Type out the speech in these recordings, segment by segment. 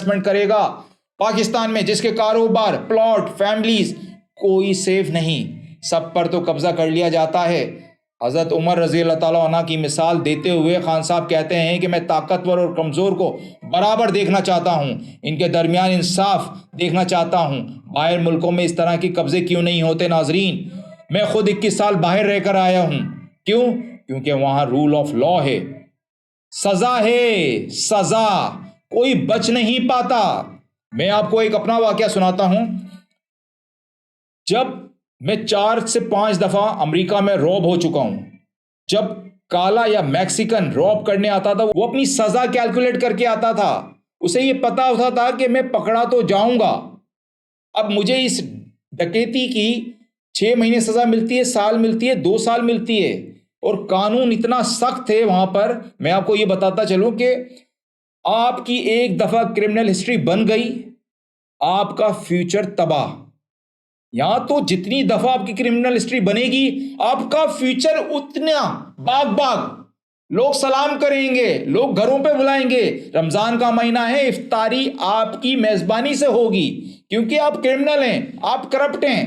Investment کرے گا پاکستان میں جس کے کاروبار پلاٹ فیملیز کوئی سیف نہیں, سب پر تو قبضہ کر لیا جاتا ہے. حضرت عمر رضی اللہ تعالیٰ عنہ کی مثال دیتے ہوئے خان صاحب کہتے ہیں کہ میں طاقتور اور کمزور کو برابر دیکھنا چاہتا ہوں, ان کے درمیان انصاف دیکھنا چاہتا ہوں. باہر ملکوں میں اس طرح کی قبضے کیوں نہیں ہوتے ناظرین؟ میں خود 21 سال باہر رہ کر آیا ہوں. کیوں؟ کیونکہ وہاں رول آف لا ہے, سزا ہے, سزا, کوئی بچ نہیں پاتا. میں آپ کو ایک اپنا واقعہ سناتا ہوں. جب میں 4 سے 5 دفعہ امریکہ میں روب ہو چکا ہوں. جب کالا یا میکسیکن روب کرنے آتا تھا وہ اپنی سزا کیلکولیٹ کر کے آتا تھا, اسے یہ پتا ہوتا تھا کہ میں پکڑا تو جاؤں گا. اب مجھے اس ڈکیتی کی 6 مہینے سزا ملتی ہے, سال ملتی ہے, 2 سال ملتی ہے, اور قانون اتنا سخت تھے وہاں پر. میں آپ کو یہ بتاتا چلوں کہ آپ کی ایک دفعہ کرمنل ہسٹری بن گئی, آپ کا فیوچر تباہ. یہاں تو جتنی دفعہ آپ کی کرمنل ہسٹری بنے گی آپ کا فیوچر اتنا باغ باغ, لوگ سلام کریں گے, لوگ گھروں پہ بلائیں گے. رمضان کا مہینہ ہے, افطاری آپ کی میزبانی سے ہوگی کیونکہ آپ کرمنل ہیں, آپ کرپٹ ہیں.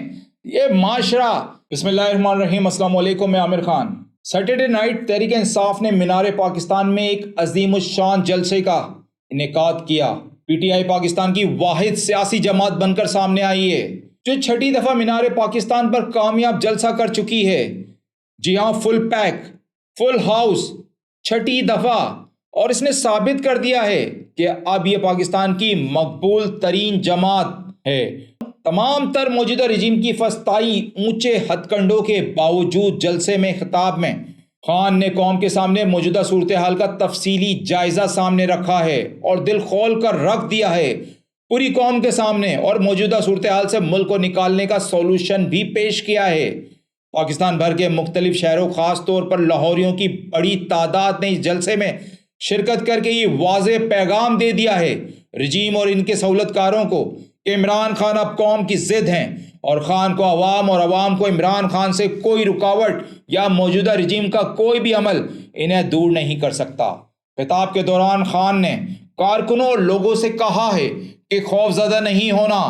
یہ معاشرہ. بسم اللہ الرحمن الرحیم. السلام علیکم, میں عامر خان. سیٹرڈے نائٹ تحریک انصاف نے مینار پاکستان میں ایک عظیم الشان جلسے کا انعقاد کیا. پی ٹی آئی پاکستان کی واحد سیاسی جماعت بن کر سامنے آئی ہے جو 6ٹھی دفعہ مینار پاکستان پر کامیاب جلسہ کر چکی ہے. جی ہاں, فل پیک, فل ہاؤس, 6ٹھی دفعہ. اور اس نے ثابت کر دیا ہے کہ اب یہ پاکستان کی مقبول ترین جماعت ہے. تمام تر موجودہ رجیم کی فسطائی اونچے ہتھ کنڈوں کے باوجود جلسے میں خطاب میں خان نے قوم کے سامنے موجودہ صورتحال کا تفصیلی جائزہ سامنے رکھا ہے اور دل کھول کر رکھ دیا ہے پوری قوم کے سامنے, اور موجودہ صورتحال سے ملک کو نکالنے کا سولوشن بھی پیش کیا ہے. پاکستان بھر کے مختلف شہروں, خاص طور پر لاہوریوں کی بڑی تعداد نے اس جلسے میں شرکت کر کے یہ واضح پیغام دے دیا ہے رجیم اور ان کے سہولت کاروں کو کہ عمران خان اب قوم کی ضد ہیں, اور خان کو عوام اور عوام کو عمران خان سے کوئی رکاوٹ یا موجودہ رجیم کا کوئی بھی عمل انہیں دور نہیں کر سکتا. خطاب کے دوران خان نے کارکنوں اور لوگوں سے کہا ہے کہ خوف زدہ نہیں ہونا.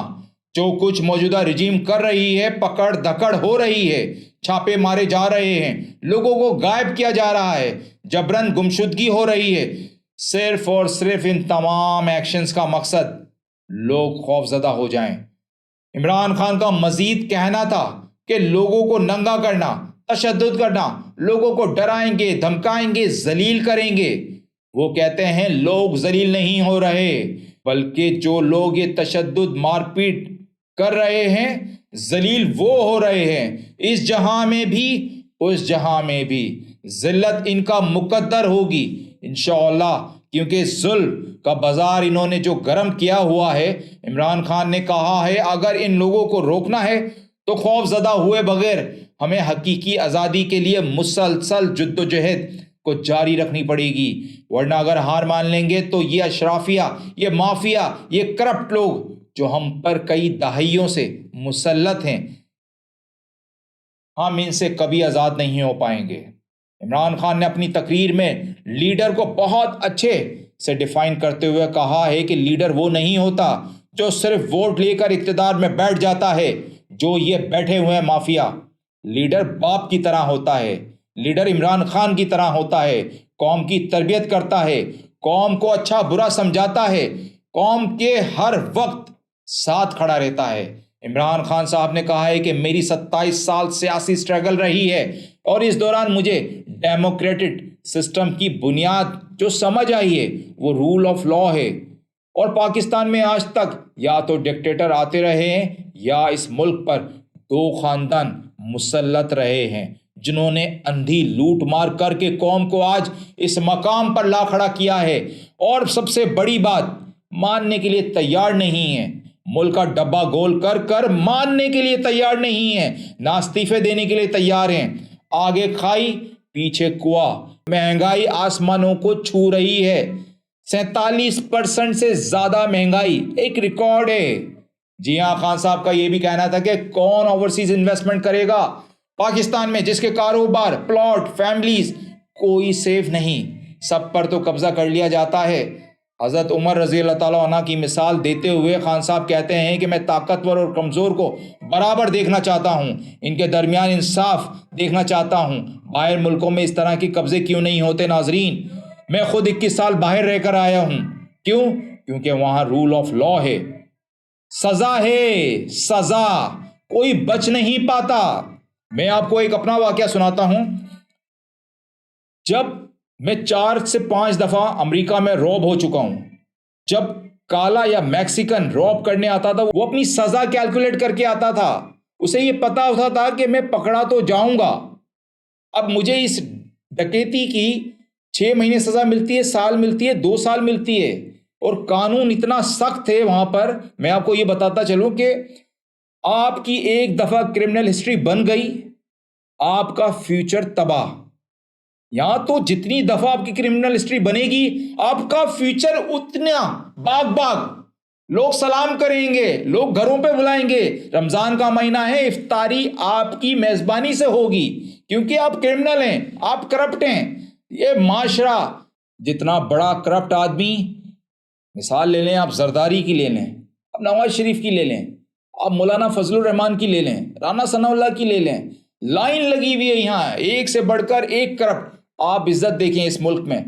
جو کچھ موجودہ رجیم کر رہی ہے, پکڑ دھکڑ ہو رہی ہے, چھاپے مارے جا رہے ہیں, لوگوں کو غائب کیا جا رہا ہے, جبرن گمشدگی ہو رہی ہے, صرف اور صرف ان تمام ایکشنز کا مقصد لوگ خوف زدہ ہو جائیں. عمران خان کا مزید کہنا تھا کہ لوگوں کو ننگا کرنا, تشدد کرنا, لوگوں کو ڈرائیں گے, دھمکائیں گے, ذلیل کریں گے. وہ کہتے ہیں لوگ ذلیل نہیں ہو رہے بلکہ جو لوگ یہ تشدد مار پیٹ کر رہے ہیں ذلیل وہ ہو رہے ہیں. اس جہاں میں بھی اس جہاں میں بھی ذلت ان کا مقدر ہوگی انشاءاللہ, کیونکہ ظلم کا بازار انہوں نے جو گرم کیا ہوا ہے. عمران خان نے کہا ہے اگر ان لوگوں کو روکنا ہے تو خوف زدہ ہوئے بغیر ہمیں حقیقی آزادی کے لیے مسلسل جدوجہد کو جاری رکھنی پڑے گی, ورنہ اگر ہار مان لیں گے تو یہ اشرافیہ, یہ مافیا, یہ کرپٹ لوگ جو ہم پر کئی دہائیوں سے مسلط ہیں, ہم ان سے کبھی آزاد نہیں ہو پائیں گے. عمران خان نے اپنی تقریر میں لیڈر کو بہت اچھے سے ڈیفائن کرتے ہوئے کہا ہے کہ لیڈر وہ نہیں ہوتا جو صرف ووٹ لے کر اقتدار میں بیٹھ جاتا ہے جو یہ بیٹھے ہوئے ہیں مافیا. لیڈر باپ کی طرح ہوتا ہے, لیڈر عمران خان کی طرح ہوتا ہے, قوم کی تربیت کرتا ہے, قوم کو اچھا برا سمجھاتا ہے, قوم کے ہر وقت ساتھ کھڑا رہتا ہے. عمران خان صاحب نے کہا ہے کہ میری 27 سال سیاسی سٹرگل رہی ہے اور اس دوران مجھے ڈیموکریٹک سسٹم کی بنیاد جو سمجھ آئی ہے وہ رول آف لا ہے, اور پاکستان میں آج تک یا تو ڈکٹیٹر آتے رہے ہیں یا اس ملک پر 2 خاندان مسلط رہے ہیں جنہوں نے اندھی لوٹ مار کر کے قوم کو آج اس مقام پر لا کھڑا کیا ہے, اور سب سے بڑی بات ماننے کے لیے تیار نہیں ہے. ملک کا ڈبہ گول کر کر ماننے کے لیے تیار نہیں ہے, نہ استعفے دینے کے لیے تیار ہیں. آگے کھائی پیچھے کنواں, مہنگائی آسمانوں کو چھو رہی ہے, 47% سے زیادہ مہنگائی ایک ریکارڈ ہے. جی ہاں, خان صاحب کا یہ بھی کہنا تھا کہ کون اوورسیز انویسٹمنٹ کرے گا پاکستان میں جس کے کاروبار پلاٹ فیملیز کوئی سیف نہیں, سب پر تو قبضہ کر لیا جاتا ہے. حضرت عمر رضی اللہ تعالیٰ عنہ کی مثال دیتے ہوئے خان صاحب کہتے ہیں کہ میں طاقتور اور کمزور کو برابر دیکھنا چاہتا ہوں، ان کے درمیان انصاف دیکھنا چاہتا ہوں۔ باہر ملکوں میں اس طرح کے قبضے کیوں نہیں ہوتے ناظرین؟ میں خود 21 سال باہر رہ کر آیا ہوں۔ کیوں؟ کیونکہ وہاں رول آف لا ہے، سزا ہے، سزا، کوئی بچ نہیں پاتا۔ میں آپ کو ایک اپنا واقعہ سناتا ہوں۔ جب میں 4 سے 5 دفعہ امریکہ میں روب ہو چکا ہوں۔ جب کالا یا میکسیکن روب کرنے آتا تھا وہ اپنی سزا کیلکولیٹ کر کے آتا تھا، اسے یہ پتا ہوتا تھا کہ میں پکڑا تو جاؤں گا۔ اب مجھے اس ڈکیتی کی 6 مہینے سزا ملتی ہے، سال ملتی ہے، 2 سال ملتی ہے، اور قانون اتنا سخت ہے وہاں پر۔ میں آپ کو یہ بتاتا چلوں کہ آپ کی ایک دفعہ کرمنل ہسٹری بن گئی، آپ کا فیوچر تباہ۔ یہاں تو جتنی دفعہ آپ کی کرمنل ہسٹری بنے گی آپ کا فیوچر اتنا باغ، لوگ سلام کریں گے، لوگ گھروں پہ بلائیں گے۔ رمضان کا مہینہ ہے، افطاری آپ کی میزبانی سے ہوگی، کیونکہ آپ کرمنل ہیں، آپ کرپٹ ہیں۔ یہ معاشرہ جتنا بڑا کرپٹ آدمی، مثال لے لیں آپ زرداری کی، لے لیں آپ نواز شریف کی، لے لیں آپ مولانا فضل الرحمان کی، لے لیں رانا ثناء اللہ کی، لے لیں، لائن لگی ہوئی ہے یہاں ایک سے بڑھ کر ایک کرپٹ۔ آپ عزت دیکھیں اس ملک میں،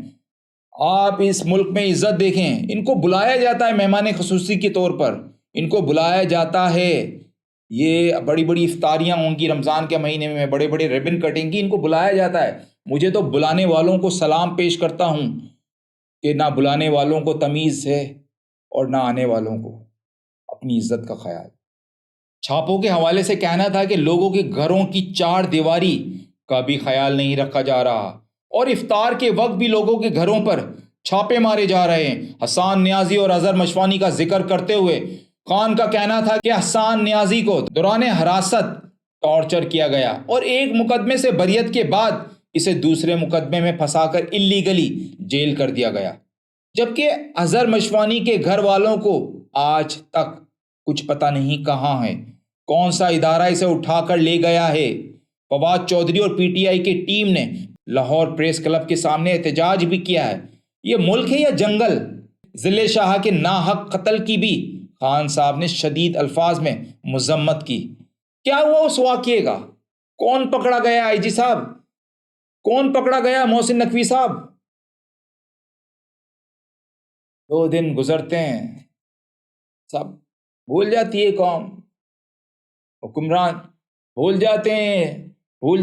آپ اس ملک میں عزت دیکھیں۔ ان کو بلایا جاتا ہے مہمان خصوصی کے طور پر، ان کو بلایا جاتا ہے۔ یہ بڑی بڑی افطاریاں ہوں گی رمضان کے مہینے میں، بڑے بڑے ریبن کٹیں گی، ان کو بلایا جاتا ہے۔ مجھے تو بلانے والوں کو سلام پیش کرتا ہوں کہ نہ بلانے والوں کو تمیز ہے اور نہ آنے والوں کو اپنی عزت کا خیال۔ چھاپوں کے حوالے سے کہنا تھا کہ لوگوں کے گھروں کی 4 دیواری کا بھی خیال نہیں رکھا جا رہا، اور افطار کے وقت بھی لوگوں کے گھروں پر چھاپے مارے جا رہے ہیں۔ حسان نیازی اور اظہر مشوانی کا ذکر کرتے ہوئے خان کا کہنا تھا کہ حسان نیازی کو دوران حراست ٹارچر کیا گیا، اور ایک مقدمے سے بریت کے بعد اسے دوسرے مقدمے میں پھنسا کر اللیگلی جیل کر دیا گیا، جبکہ اظہر مشوانی کے گھر والوں کو آج تک کچھ پتہ نہیں کہاں ہے، کون سا ادارہ اسے اٹھا کر لے گیا ہے۔ فواد چودھری اور پی ٹی آئی کی ٹیم نے لاہور پریس کلب کے سامنے احتجاج بھی کیا ہے۔ یہ ملک ہے یا جنگل؟ ضلع شاہ کے ناحق قتل کی بھی خان صاحب نے شدید الفاظ میں مذمت کی۔ کیا ہوا اس واقعے کا؟ کون پکڑا گیا آئی جی صاحب؟ کون پکڑا گیا محسن نقوی صاحب؟ 2 دن گزرتے ہیں، سب بھول جاتی ہے قوم، حکمران بھول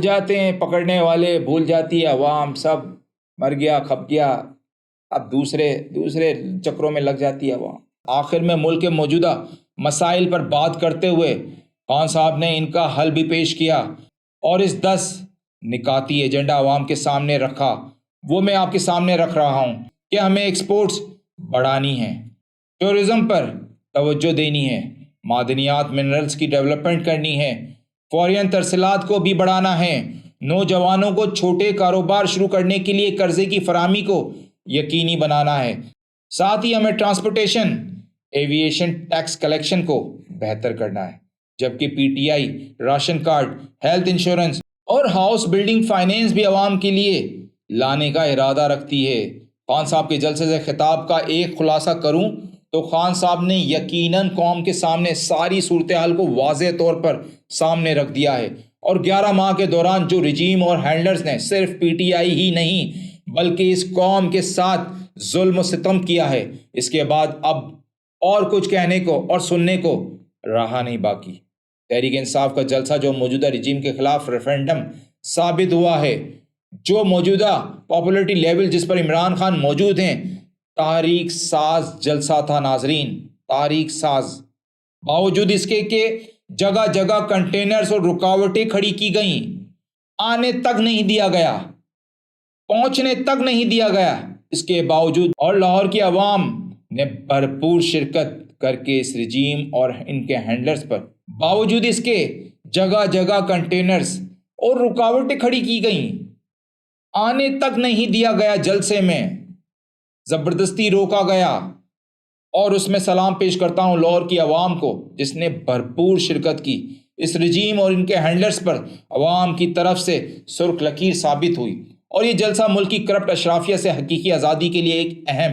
جاتے ہیں، پکڑنے والے بھول جاتی ہے عوام، سب مر گیا کھپ گیا، اب دوسرے چکروں میں لگ جاتی ہے عوام۔ آخر میں ملک کے موجودہ مسائل پر بات کرتے ہوئے خان صاحب نے ان کا حل بھی پیش کیا، اور اس 10 نکاتی ایجنڈا عوام کے سامنے رکھا۔ وہ میں آپ کے سامنے رکھ رہا ہوں کہ ہمیں ایکسپورٹس بڑھانی ہے، ٹورزم پر توجہ دینی ہے، معدنیات منرلز کی ڈیولپمنٹ کرنی ہے، فورین ترسیلات کو بھی بڑھانا ہے، نوجوانوں کو چھوٹے کاروبار شروع کرنے کے لیے قرضے کی فراہمی کو یقینی بنانا ہے۔ ساتھ ہی ہمیں ٹرانسپورٹیشن، ایویشن ٹیکس کلیکشن کو بہتر کرنا ہے، جبکہ P T I ration card, health insurance اور ہاؤس بلڈنگ فائنینس بھی عوام کے لیے لانے کا ارادہ رکھتی ہے۔ خان صاحب کے جلسے سے خطاب کا ایک خلاصہ کروں تو خان صاحب نے یقیناً قوم کے سامنے ساری صورتحال کو واضح طور پر سامنے رکھ دیا ہے، اور 11 ماہ کے دوران جو رجیم اور ہینڈلرز نے صرف پی ٹی آئی ہی نہیں بلکہ اس قوم کے ساتھ ظلم و ستم کیا ہے، اس کے بعد اب اور کچھ کہنے کو اور سننے کو رہا نہیں باقی۔ تحریک انصاف کا جلسہ جو موجودہ رجیم کے خلاف ریفرینڈم ثابت ہوا ہے، جو موجودہ پاپولرٹی لیول جس پر عمران خان موجود ہیں، تاریخ ساز جلسہ تھا ناظرین، تاریخ ساز۔ باوجود اس کے کہ جگہ جگہ کنٹینرز اور رکاوٹیں کھڑی کی گئیں، آنے تک نہیں دیا گیا، پہنچنے تک نہیں دیا گیا، اس کے باوجود اور لاہور کی عوام نے بھرپور شرکت کر کے اس رجیم اور ان کے ہینڈلرز پر باوجود اس کے جگہ جگہ کنٹینرز اور رکاوٹیں کھڑی کی گئیں، آنے تک نہیں دیا گیا، جلسے میں زبردستی روکا گیا۔ اور اس میں سلام پیش کرتا ہوں لاہور کی عوام کو جس نے بھرپور شرکت کی۔ اس رجیم اور ان کے ہینڈلرز پر عوام کی طرف سے سرخ لکیر ثابت ہوئی، اور یہ جلسہ ملک کی کرپٹ اشرافیہ سے حقیقی آزادی کے لیے ایک اہم